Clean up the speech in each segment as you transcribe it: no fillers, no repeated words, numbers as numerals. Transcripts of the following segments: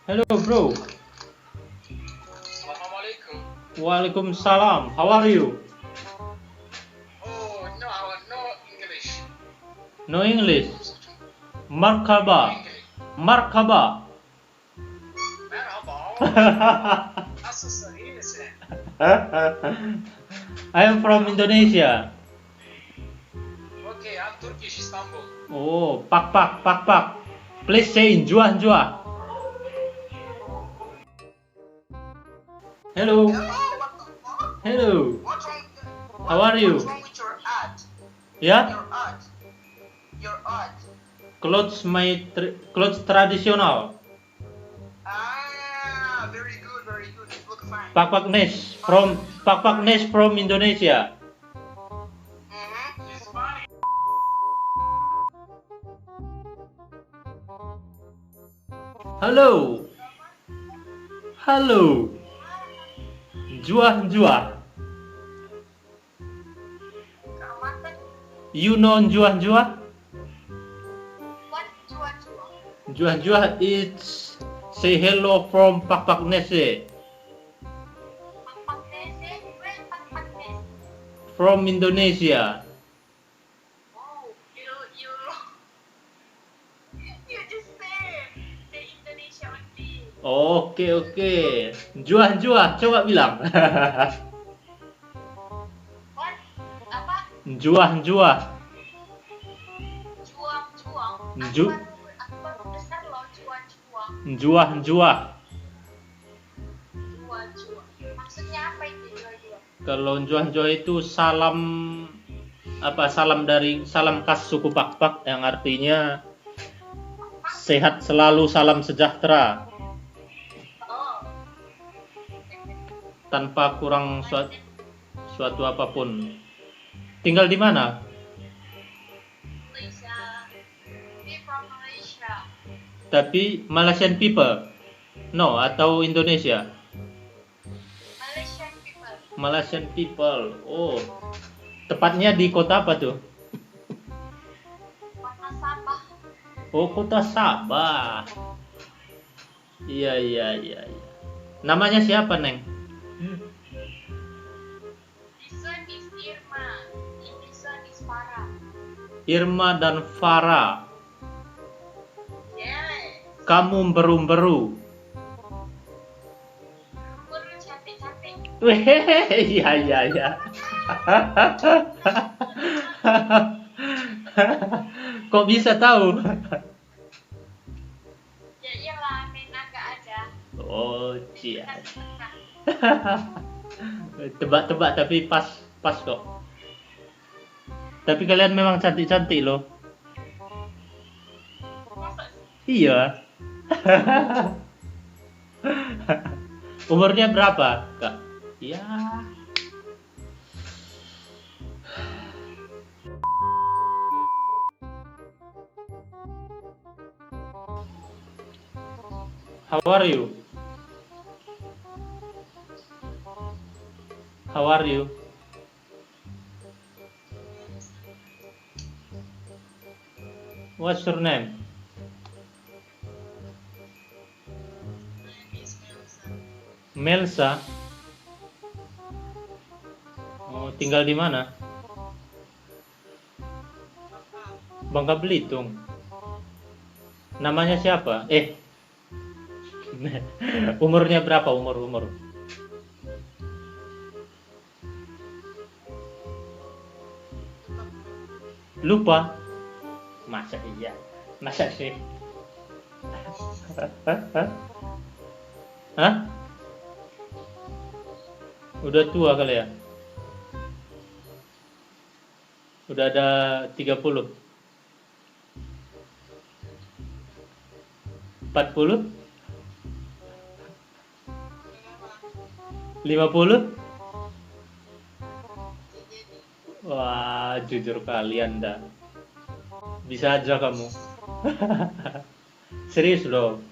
Hello, bro. Assalamualaikum. Waalaikumsalam. How are you? Oh, no English. No English. No Markaba. English. Markaba. Merhaba. Nasılsın, iyi misin? I am from Indonesia. Okay, I'm Turkish, Istanbul. Oh, pak. Please say Juah. Hello. Hello, what the fuck? Hello. What's wrong? How are you? What's wrong with your ad? Yeah? Your ad. Your ad. Clothes tradisional. Ah, very good, very good. You look fine. Pak Nes from Indonesia. It's funny. Halo. Juah. Keamatan. You know Juah? What? Juah it's say hello from Pak Nese from Indonesia. Oh, you just said the Indonesia only. Oke. Juah, coba bilang. What? Apa? Juah. Juang. Ju- Aku baru besar loh, juang. Juah. Juang. Maksudnya apa itu juang? Kalau Juah itu salam salam khas suku Pak yang artinya sehat selalu, salam sejahtera Oh, tanpa kurang suatu apapun. Tinggal di mana? Malaysia. We from Malaysia. Tapi Malaysian people? No, atau Indonesia? Malaysian people. Oh. Tepatnya di kota apa tuh? Kota Sabah. Oh, kota Sabah. Iya. Namanya siapa, Neng? This one is Irma. And this one is Farah. Irma dan Farah. Yes. Kamu beru-beru. Baru cantik-cantik. Iya. Kok bisa tahu? Ya iyalah, main agak aja. Oh, cia. Tebak-tebak. Tebak-tebak tapi pas kok. Tapi kalian memang cantik-cantik loh. Masa Iya. Umurnya berapa, Kak? Ya. How are you? What's your name? Melsa. Oh, tinggal di mana? Bangka Belitung. Namanya siapa? Umurnya berapa? Umur. Lupa. Masa iya? Masa sih? Hah? Udah tua kali ya? Udah ada 30? 40? 50? Wah, jujur kalian dah. Bisa aja kamu. Serius loh.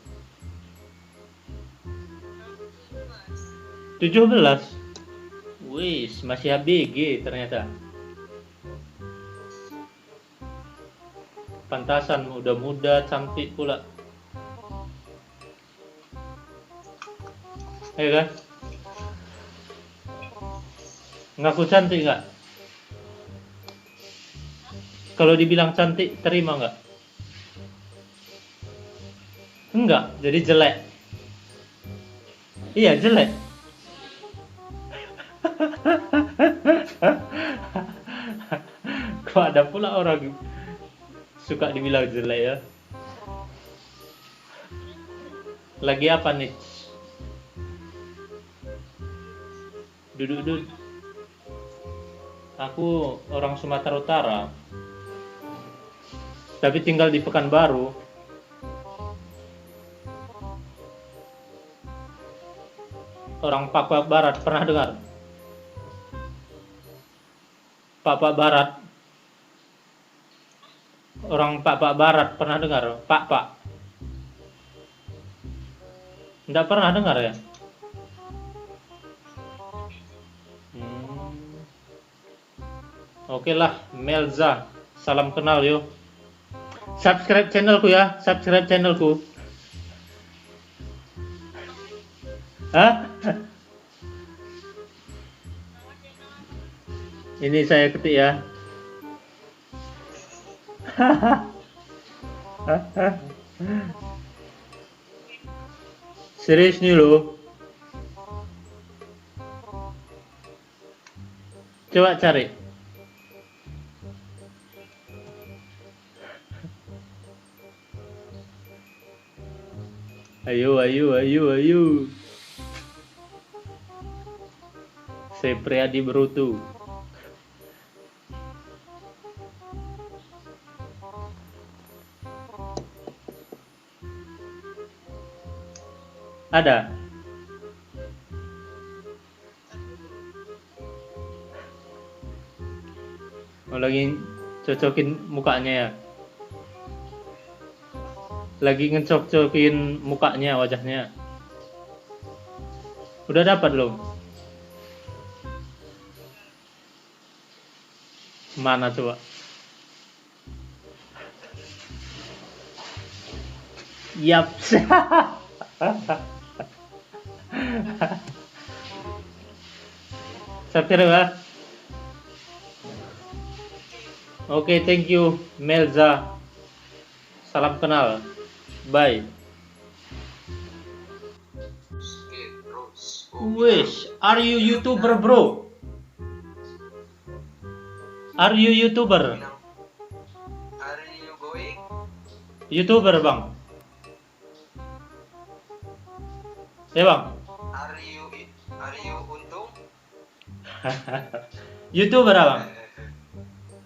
17. Wis, masih ABG ternyata. Pantasan udah muda, cantik pula. Ya kan? Ngaku cantik nggak? Kalau dibilang cantik, terima nggak? Enggak, jadi jelek. Iya, jelek. Kok ada pula orang suka dibilang jelek ya? Lagi apa nih? Duduk-duduk. Aku orang Sumatera Utara, tapi tinggal di Pekanbaru. Orang Papua Barat, pernah dengar? Papua Barat. Orang Papua Barat, pernah dengar? Pak. Nggak pernah dengar ya? Oke lah, Melza. Salam kenal yo. Subscribe channelku ya, subscribe channelku. Hah? Ini saya ketik ya. Serius nih lo. Coba cari. Ayo. Saya Priadi Berutu. Ada. Oh, lagi cocokin mukanya ya. Lagi ngecocokin mukanya, wajahnya. Udah dapat belum? Mana coba? Yap. Subscribe ya. Oke, thank you Melza. Salam kenal. Bye. Wish, are you YouTuber, bro? Are you YouTuber? Are you going? YouTuber, Bang. Ya, Bang. Are you untung? YouTuber, Bang.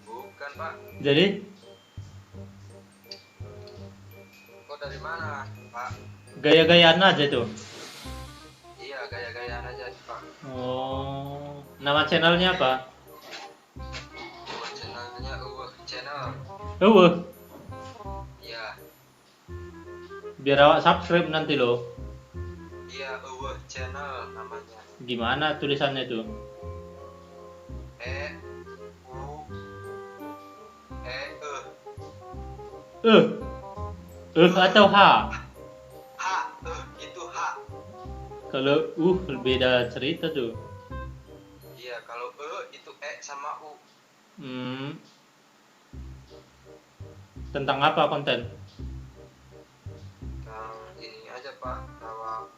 Bukan, Pak. Jadi, Kok dari mana, Pak? gaya-gayaan aja tuh. Iya, gaya-gayaan aja, Pak. Oh, nama channelnya apa? Buat channelnya Channel. Iya, Biar awak subscribe nanti loh. iya, Channel namanya. Gimana tulisannya tuh? E U E Atau H? H itu H. Kalau beda cerita tuh. Iya, kalau itu E sama U. Tentang apa konten? Ini aja, Pak.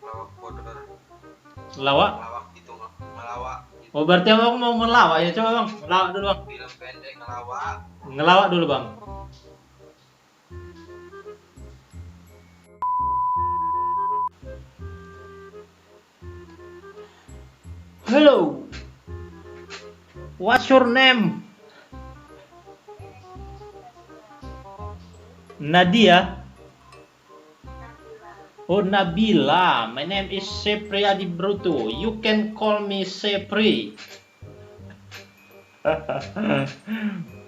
Lawak border. Lawak? Ngelawak gitu, ngelawak gitu. Oh, berarti abang mau ngelawak ya? Coba bang, ngelawak dulu bang. Film pendek ngelawak. Ngelawak dulu bang. Hello. What's your name? Nadia. Oh, Nabila. My name is Sepriadi Bruto. You can call me Sepri.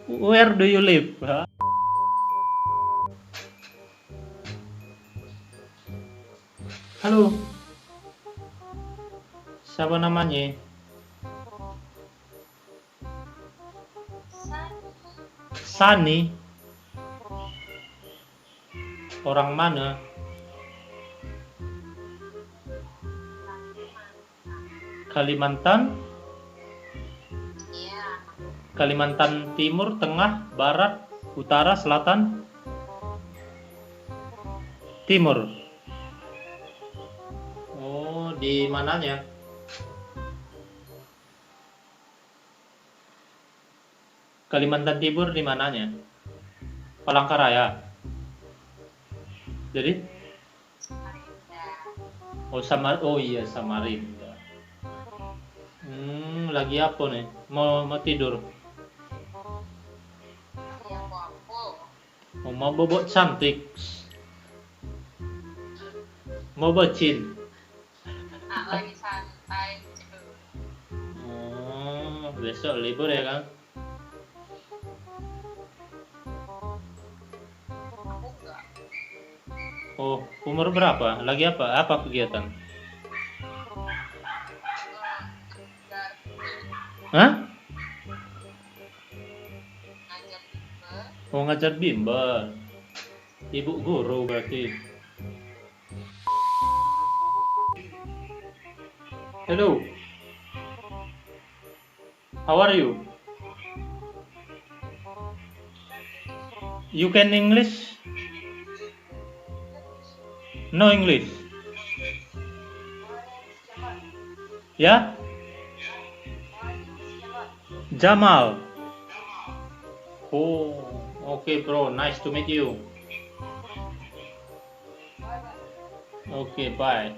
Where do you live? Huh? Halo. Siapa namanya? Sani. Orang mana? Kalimantan, Iya. Kalimantan Timur, Tengah, Barat, Utara, Selatan, Timur. Oh, di mananya? Kalimantan Timur di mananya? Palangkaraya. Jadi, Samarinda. oh iya Samarinda. Lagi apa nih? Mau tidur? Iya, Bobo. Mau bobok cantik? Mau bocin? Lagi santai. Oh, besok libur ya kan? Aku enggak. Oh, umur berapa? Lagi apa? Apa kegiatan? Ngajar Hah? ngajar juga. Mau ngajar bimbel. Ibu guru berarti. Hello. How are you? You can English? No English. Ya? Jamal. Oh, okay bro. Nice to meet you. Okay, bye.